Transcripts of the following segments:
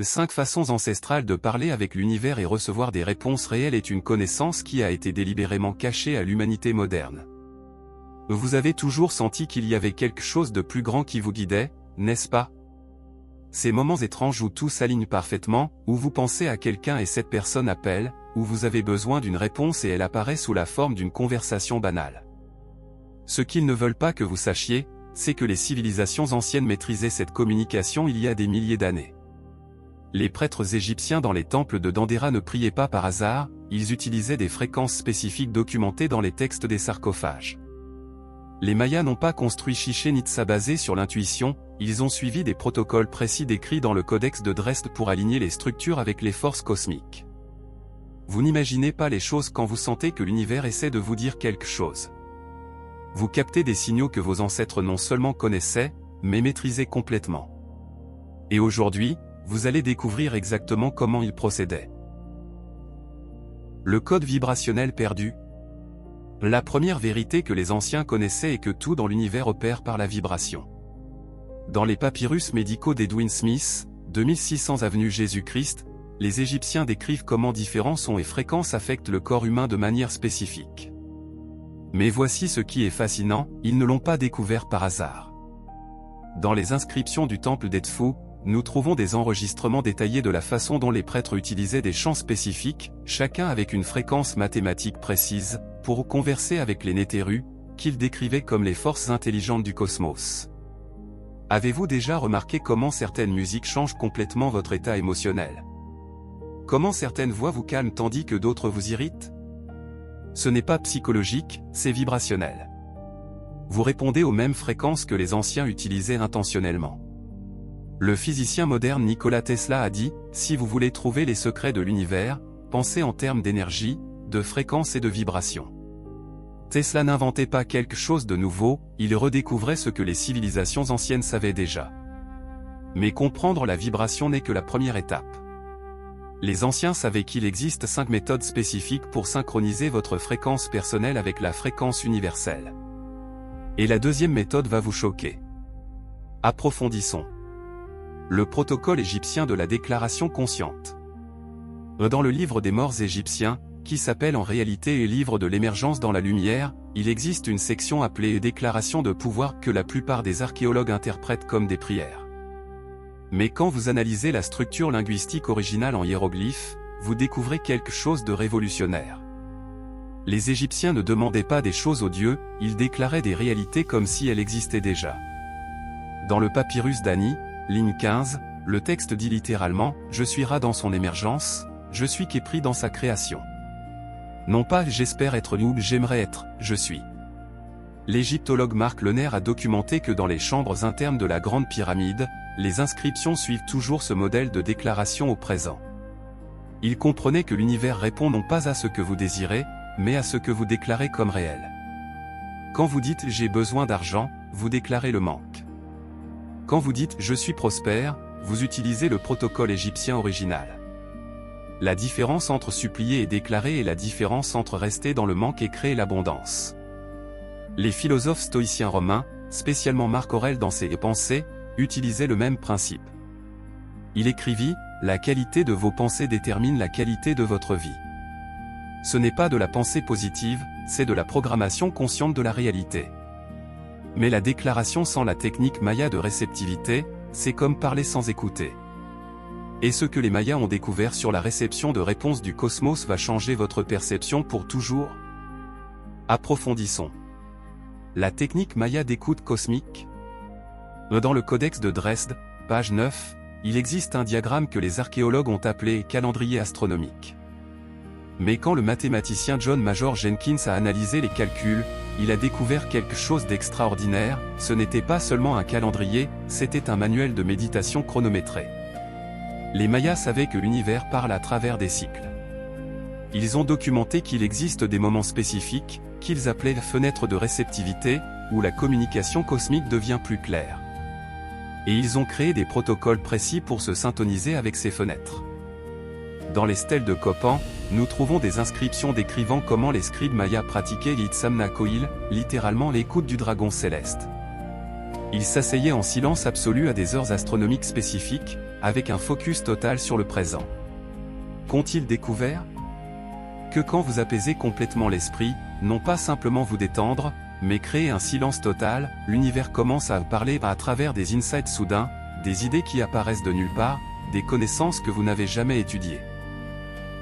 5 façons ancestrales de parler avec l'univers et recevoir des réponses réelles est une connaissance qui a été délibérément cachée à l'humanité moderne. Vous avez toujours senti qu'il y avait quelque chose de plus grand qui vous guidait, n'est-ce pas? Ces moments étranges où tout s'aligne parfaitement, où vous pensez à quelqu'un et cette personne appelle, où vous avez besoin d'une réponse et elle apparaît sous la forme d'une conversation banale. Ce qu'ils ne veulent pas que vous sachiez, c'est que les civilisations anciennes maîtrisaient cette communication il y a des milliers d'années. Les prêtres égyptiens dans les temples de Dendera ne priaient pas par hasard, ils utilisaient des fréquences spécifiques documentées dans les textes des sarcophages. Les Mayas n'ont pas construit Chichén Itzá basé sur l'intuition, ils ont suivi des protocoles précis décrits dans le codex de Dresde pour aligner les structures avec les forces cosmiques. Vous n'imaginez pas les choses quand vous sentez que l'univers essaie de vous dire quelque chose. Vous captez des signaux que vos ancêtres non seulement connaissaient, mais maîtrisaient complètement. Et aujourd'hui, vous allez découvrir exactement comment ils procédaient. Le code vibrationnel perdu. La première vérité que les anciens connaissaient est que tout dans l'univers opère par la vibration. Dans les papyrus médicaux d'Edwin Smith, 2600 avenue Jésus-Christ, les Égyptiens décrivent comment différents sons et fréquences affectent le corps humain de manière spécifique. Mais voici ce qui est fascinant, ils ne l'ont pas découvert par hasard. Dans les inscriptions du temple d'Edfu, nous trouvons des enregistrements détaillés de la façon dont les prêtres utilisaient des chants spécifiques, chacun avec une fréquence mathématique précise, pour converser avec les Nétérus, qu'ils décrivaient comme les forces intelligentes du cosmos. Avez-vous déjà remarqué comment certaines musiques changent complètement votre état émotionnel? Comment certaines voix vous calment tandis que d'autres vous irritent? Ce n'est pas psychologique, c'est vibrationnel. Vous répondez aux mêmes fréquences que les anciens utilisaient intentionnellement. Le physicien moderne Nikola Tesla a dit, si vous voulez trouver les secrets de l'univers, pensez en termes d'énergie, de fréquence et de vibration. Tesla n'inventait pas quelque chose de nouveau, il redécouvrait ce que les civilisations anciennes savaient déjà. Mais comprendre la vibration n'est que la première étape. Les anciens savaient qu'il existe 5 méthodes spécifiques pour synchroniser votre fréquence personnelle avec la fréquence universelle. Et la deuxième méthode va vous choquer. Approfondissons. Le protocole égyptien de la déclaration consciente. Dans le livre des morts égyptiens, qui s'appelle en réalité Livre de l'émergence dans la lumière, il existe une section appelée Déclaration de pouvoir que la plupart des archéologues interprètent comme des prières. Mais quand vous analysez la structure linguistique originale en hiéroglyphes, vous découvrez quelque chose de révolutionnaire. Les Égyptiens ne demandaient pas des choses aux dieux, ils déclaraient des réalités comme si elles existaient déjà. Dans le papyrus d'Ani, ligne 15, le texte dit littéralement « Je suis Ra dans son émergence, je suis Képri dans sa création ». Non pas « j'espère être ou j'aimerais être, je suis ». L'égyptologue Marc Lener a documenté que dans les chambres internes de la Grande Pyramide, les inscriptions suivent toujours ce modèle de déclaration au présent. Il comprenait que l'univers répond non pas à ce que vous désirez, mais à ce que vous déclarez comme réel. Quand vous dites « j'ai besoin d'argent », vous déclarez le manque. Quand vous dites « je suis prospère », vous utilisez le protocole égyptien original. La différence entre supplier et déclarer est la différence entre rester dans le manque et créer l'abondance. Les philosophes stoïciens romains, spécialement Marc Aurèle dans ses Pensées, utilisaient le même principe. Il écrivit « La qualité de vos pensées détermine la qualité de votre vie ». Ce n'est pas de la pensée positive, c'est de la programmation consciente de la réalité. Mais la déclaration sans la technique maya de réceptivité, c'est comme parler sans écouter. Et ce que les Mayas ont découvert sur la réception de réponses du cosmos va changer votre perception pour toujours. Approfondissons. La technique maya d'écoute cosmique. Dans le codex de Dresde, page 9, il existe un diagramme que les archéologues ont appelé calendrier astronomique. Mais quand le mathématicien John Major Jenkins a analysé les calculs, il a découvert quelque chose d'extraordinaire, ce n'était pas seulement un calendrier, c'était un manuel de méditation chronométré. Les Mayas savaient que l'univers parle à travers des cycles. Ils ont documenté qu'il existe des moments spécifiques, qu'ils appelaient fenêtres de réceptivité, où la communication cosmique devient plus claire. Et ils ont créé des protocoles précis pour se syntoniser avec ces fenêtres. Dans les stèles de Copan, nous trouvons des inscriptions décrivant comment les scribes mayas pratiquaient l'Itsamna Koil, littéralement l'écoute du dragon céleste. Ils s'asseyaient en silence absolu à des heures astronomiques spécifiques, avec un focus total sur le présent. Qu'ont-ils découvert? Que quand vous apaisez complètement l'esprit, non pas simplement vous détendre, mais créer un silence total, l'univers commence à parler à travers des insights soudains, des idées qui apparaissent de nulle part, des connaissances que vous n'avez jamais étudiées.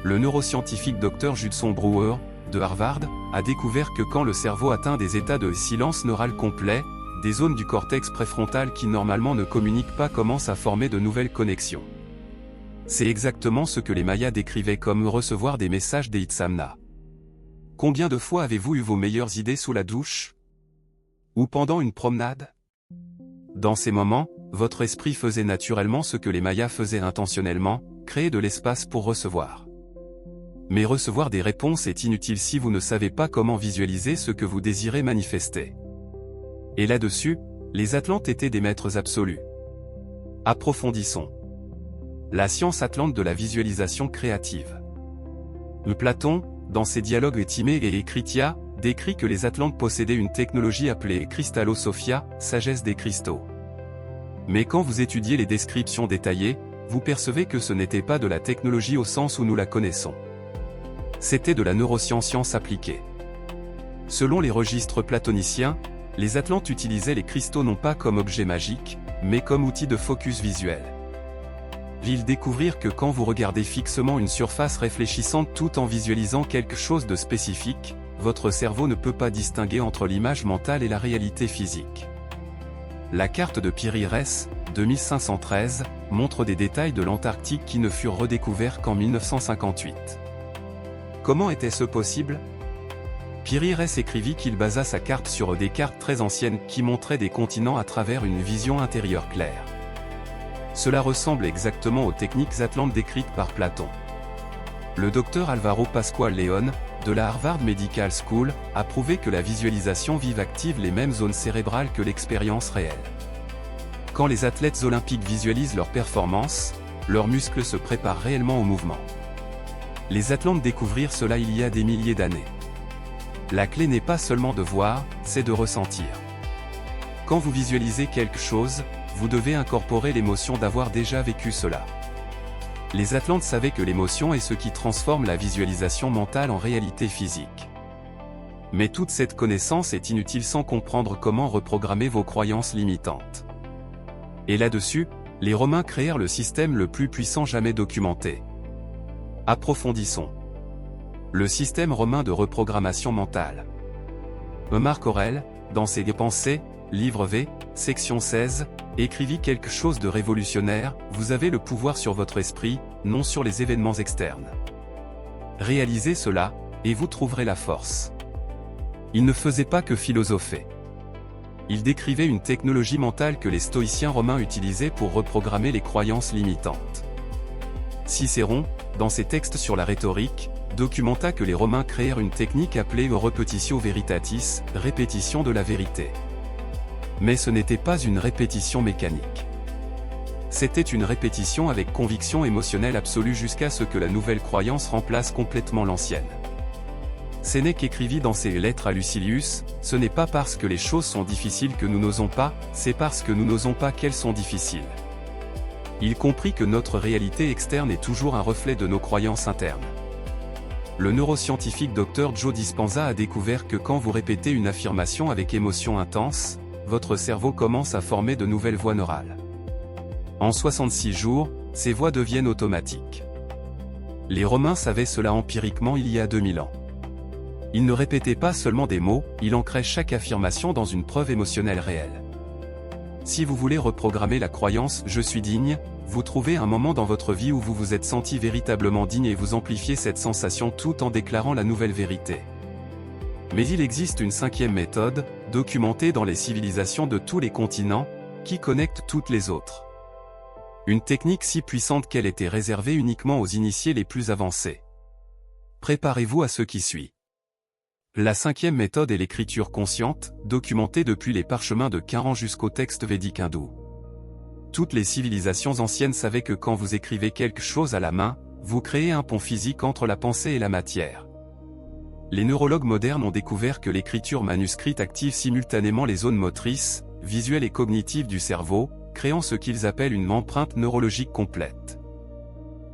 Le neuroscientifique Dr Judson Brewer, de Harvard, a découvert que quand le cerveau atteint des états de silence neural complet, des zones du cortex préfrontal qui normalement ne communiquent pas commencent à former de nouvelles connexions. C'est exactement ce que les Mayas décrivaient comme recevoir des messages des Itzamna. Combien de fois avez-vous eu vos meilleures idées sous la douche? Ou pendant une promenade? Dans ces moments, votre esprit faisait naturellement ce que les Mayas faisaient intentionnellement, créer de l'espace pour recevoir. Mais recevoir des réponses est inutile si vous ne savez pas comment visualiser ce que vous désirez manifester. Et là-dessus, les Atlantes étaient des maîtres absolus. Approfondissons. La science atlante de la visualisation créative. Platon, dans ses dialogues Timée et Écritia, décrit que les Atlantes possédaient une technologie appelée Cristallosophia, sagesse des cristaux. Mais quand vous étudiez les descriptions détaillées, vous percevez que ce n'était pas de la technologie au sens où nous la connaissons. C'était de la neuroscience appliquée. Selon les registres platoniciens, les Atlantes utilisaient les cristaux non pas comme objet magique, mais comme outil de focus visuel. Ils découvrirent que quand vous regardez fixement une surface réfléchissante tout en visualisant quelque chose de spécifique, votre cerveau ne peut pas distinguer entre l'image mentale et la réalité physique. La carte de Piri Reis, de 1513, montre des détails de l'Antarctique qui ne furent redécouverts qu'en 1958. Comment était-ce possible? Piri Reis écrivit qu'il basa sa carte sur des cartes très anciennes qui montraient des continents à travers une vision intérieure claire. Cela ressemble exactement aux techniques atlantes décrites par Platon. Le docteur Alvaro Pascual León, de la Harvard Medical School, a prouvé que la visualisation vive active les mêmes zones cérébrales que l'expérience réelle. Quand les athlètes olympiques visualisent leur performance, leurs muscles se préparent réellement au mouvement. Les Atlantes découvrirent cela il y a des milliers d'années. La clé n'est pas seulement de voir, c'est de ressentir. Quand vous visualisez quelque chose, vous devez incorporer l'émotion d'avoir déjà vécu cela. Les Atlantes savaient que l'émotion est ce qui transforme la visualisation mentale en réalité physique. Mais toute cette connaissance est inutile sans comprendre comment reprogrammer vos croyances limitantes. Et là-dessus, les Romains créèrent le système le plus puissant jamais documenté. Approfondissons. Le système romain de reprogrammation mentale. Marc Aurèle, dans ses Pensées, livre V, section 16, écrivit quelque chose de révolutionnaire: vous avez le pouvoir sur votre esprit, non sur les événements externes. Réalisez cela, et vous trouverez la force. Il ne faisait pas que philosopher. Il décrivait une technologie mentale que les stoïciens romains utilisaient pour reprogrammer les croyances limitantes. Cicéron, dans ses textes sur la rhétorique, documenta que les Romains créèrent une technique appelée repetitio veritatis, répétition de la vérité. Mais ce n'était pas une répétition mécanique. C'était une répétition avec conviction émotionnelle absolue jusqu'à ce que la nouvelle croyance remplace complètement l'ancienne. Sénèque écrivit dans ses lettres à Lucilius, « Ce n'est pas parce que les choses sont difficiles que nous n'osons pas, c'est parce que nous n'osons pas qu'elles sont difficiles. » Il comprit que notre réalité externe est toujours un reflet de nos croyances internes. Le neuroscientifique Dr Joe Dispenza a découvert que quand vous répétez une affirmation avec émotion intense, votre cerveau commence à former de nouvelles voies neurales. En 66 jours, ces voies deviennent automatiques. Les Romains savaient cela empiriquement il y a 2000 ans. Ils ne répétaient pas seulement des mots, ils ancraient chaque affirmation dans une preuve émotionnelle réelle. Si vous voulez reprogrammer la croyance « je suis digne », vous trouvez un moment dans votre vie où vous vous êtes senti véritablement digne et vous amplifiez cette sensation tout en déclarant la nouvelle vérité. Mais il existe une cinquième méthode, documentée dans les civilisations de tous les continents, qui connecte toutes les autres. Une technique si puissante qu'elle était réservée uniquement aux initiés les plus avancés. Préparez-vous à ce qui suit. La cinquième méthode est l'écriture consciente, documentée depuis les parchemins de Qumran jusqu'au texte védique hindou. Toutes les civilisations anciennes savaient que quand vous écrivez quelque chose à la main, vous créez un pont physique entre la pensée et la matière. Les neurologues modernes ont découvert que l'écriture manuscrite active simultanément les zones motrices, visuelles et cognitives du cerveau, créant ce qu'ils appellent une empreinte neurologique complète.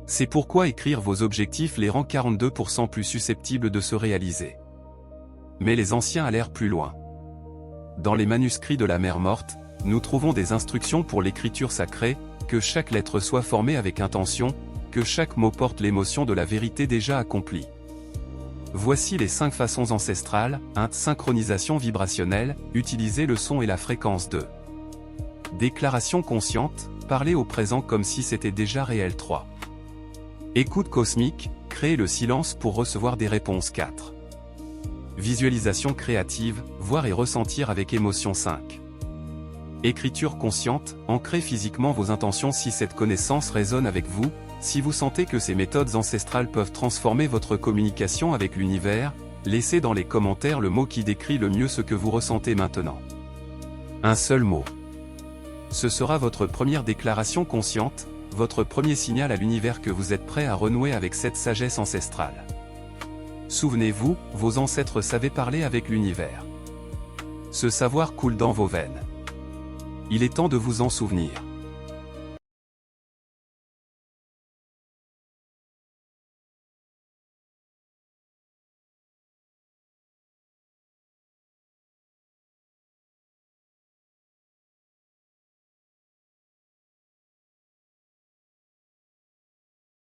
C'est pourquoi écrire vos objectifs les rend 42% plus susceptibles de se réaliser. Mais les anciens allèrent plus loin. Dans les manuscrits de la Mer Morte, nous trouvons des instructions pour l'écriture sacrée, que chaque lettre soit formée avec intention, que chaque mot porte l'émotion de la vérité déjà accomplie. Voici les 5 façons ancestrales. 1. Synchronisation vibrationnelle, utilisez le son et la fréquence. 2. Déclaration consciente, parlez au présent comme si c'était déjà réel. 3. Écoute cosmique, créez le silence pour recevoir des réponses. 4. Visualisation créative, voir et ressentir avec émotion. 5. Écriture consciente, ancrez physiquement vos intentions si cette connaissance résonne avec vous. Si vous sentez que ces méthodes ancestrales peuvent transformer votre communication avec l'univers, laissez dans les commentaires le mot qui décrit le mieux ce que vous ressentez maintenant. Un seul mot. Ce sera votre première déclaration consciente, votre premier signal à l'univers que vous êtes prêt à renouer avec cette sagesse ancestrale. Souvenez-vous, vos ancêtres savaient parler avec l'univers. Ce savoir coule dans vos veines. Il est temps de vous en souvenir.